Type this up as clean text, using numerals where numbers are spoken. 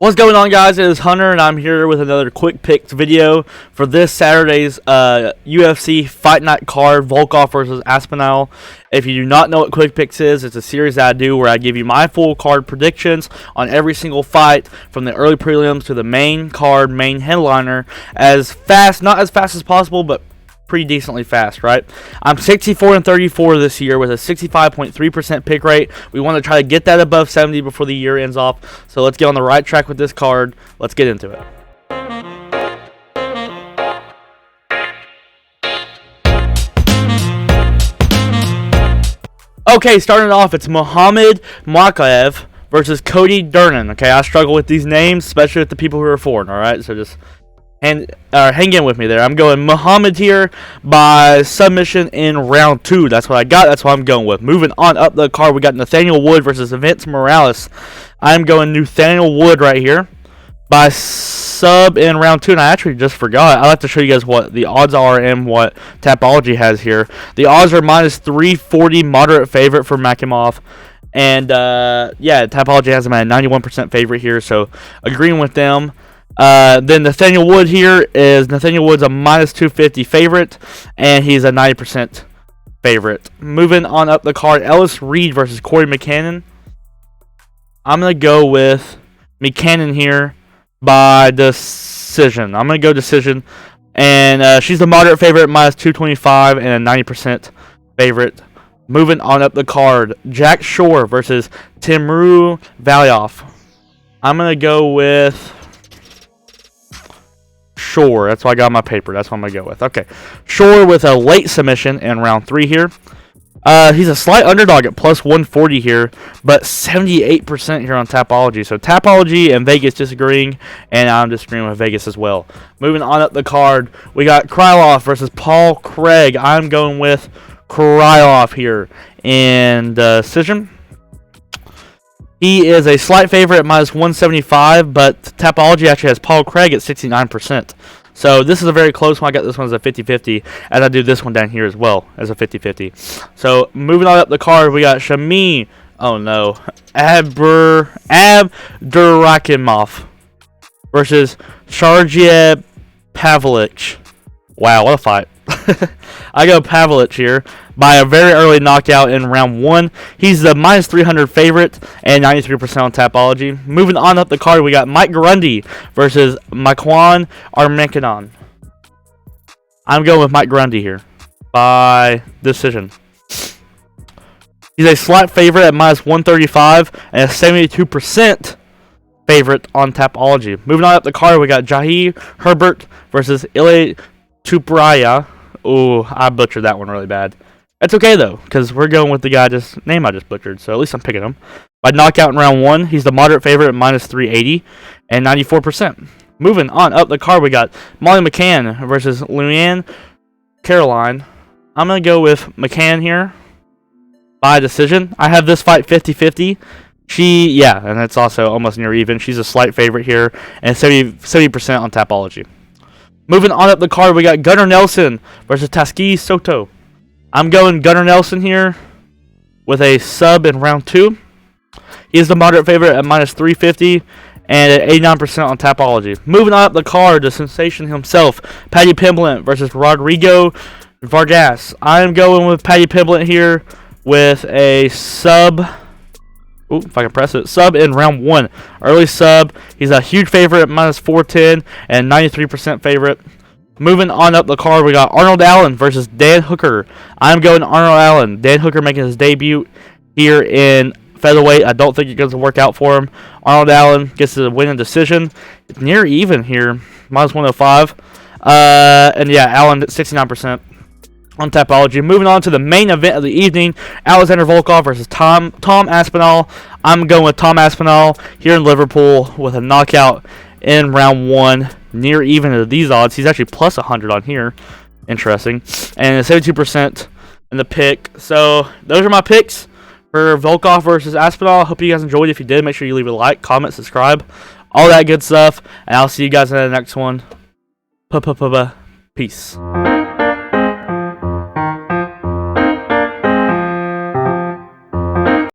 What's going on, guys? It is Hunter, and I'm here with another quick picks video for this Saturday's UFC Fight Night card, Volkov versus Aspinall. If you do not know what quick picks is, it's a series that I do where I give you my full card predictions on every single fight from the early prelims to the main card, main headliner, as fast, not as fast as possible, but pretty decently fast, right? I'm 64-34 this year with a 65.3% pick rate. We want to try to get that above 70 before the year ends off. So let's get on the right track with this card. Let's get into it. Okay, starting off, it's Makaev versus Cody Dernan. Okay, I struggle with these names, especially with the people who are foreign, alright? So just hang in with me there. I'm going Muhammad here by submission in round 2. That's what I got. That's what I'm going with. Moving on up the card, we got Nathaniel Wood versus Vince Morales. I'm going Nathaniel Wood right here by sub in round 2. And I actually just forgot. I'd like to show you guys what the odds are and what Tapology has here. The odds are minus 340, moderate favorite for Mccann. And yeah, Tapology has him at a 91% favorite here. So agreeing with them. Then Nathaniel Wood here is Nathaniel Wood's a minus 250 favorite, and he's a 90% favorite. Moving on up the card, Ellis Reed versus Corey Mccann. I'm going to go with Mccann here by decision. I'm going to go decision, and she's the moderate favorite, minus 225, and a 90% favorite. Moving on up the card, Jack Shore versus Timur Valiev. I'm going to go with Shore. That's why I got on my paper. That's what I'm going to go with. Okay. Shore with a late submission in round 3 here. He's a slight underdog at plus 140 here, but 78% here on Tapology. So Tapology and Vegas disagreeing, and I'm disagreeing with Vegas as well. Moving on up the card, we got Krylov versus Paul Craig. I'm going with Krylov here in decision. He is a slight favorite at minus 175, but Tapology actually has Paul Craig at 69%. So this is a very close one. I got this one as a 50-50, as I do this one down here as well as a 50-50. So moving on up the card, we got Shami. Oh no, Abdurakimov versus Sergey Povlovich. Wow, what a fight! I go Povlovich here by a very early knockout in round 1. He's the minus 300 favorite and 93% on Tapology. Moving on up the card, we got Mike Grundy versus Mccann or Mccann. I'm going with Mike Grundy here by decision. He's a slight favorite at minus 135 and a 72% favorite on Tapology. Moving on up the card, we got Jahi, Herbert versus Chupraya. Oh, I butchered that one really bad. That's okay, though, because we're going with the guy name I just butchered, so at least I'm picking him. By knockout in round 1, he's the moderate favorite at minus 380 and 94%. Moving on up the card, we got Molly Mccann versus Luann Caroline. I'm going to go with Mccann here by decision. I have this fight 50-50. And it's also almost near even. She's a slight favorite here, and 70% on Tapology. Moving on up the card, we got Gunnar Nelson versus Taski Soto. I'm going Gunnar Nelson here with a sub in round 2. He is the moderate favorite at minus 350 and at 89% on Tapology. Moving on up the card, the sensation himself, Paddy Pimblett versus Rodrigo Vargas. I'm going with Paddy Pimblett here with a sub. Ooh, if I can press it. Sub in round 1. Early sub. He's a huge favorite at minus 410 and 93% favorite. Moving on up the card, we got Arnold Allen versus Dan Hooker. I'm going Arnold Allen. Dan Hooker making his debut here in featherweight. I don't think it's going to work out for him. Arnold Allen gets the win in decision. It's near even here. Minus 105. And yeah, Allen at 69%. On Tapology. Moving on to the main event of the evening, Alexander Volkov versus Tom Aspinall. I'm going with Tom Aspinall here in Liverpool with a knockout in round 1. Near even to these odds. He's actually plus 100 on here. Interesting. And 72% in the pick. So those are my picks for Volkov versus Aspinall. I hope you guys enjoyed. If you did, make sure you leave a like, comment, subscribe, all that good stuff. And I'll see you guys in the next one. Peace.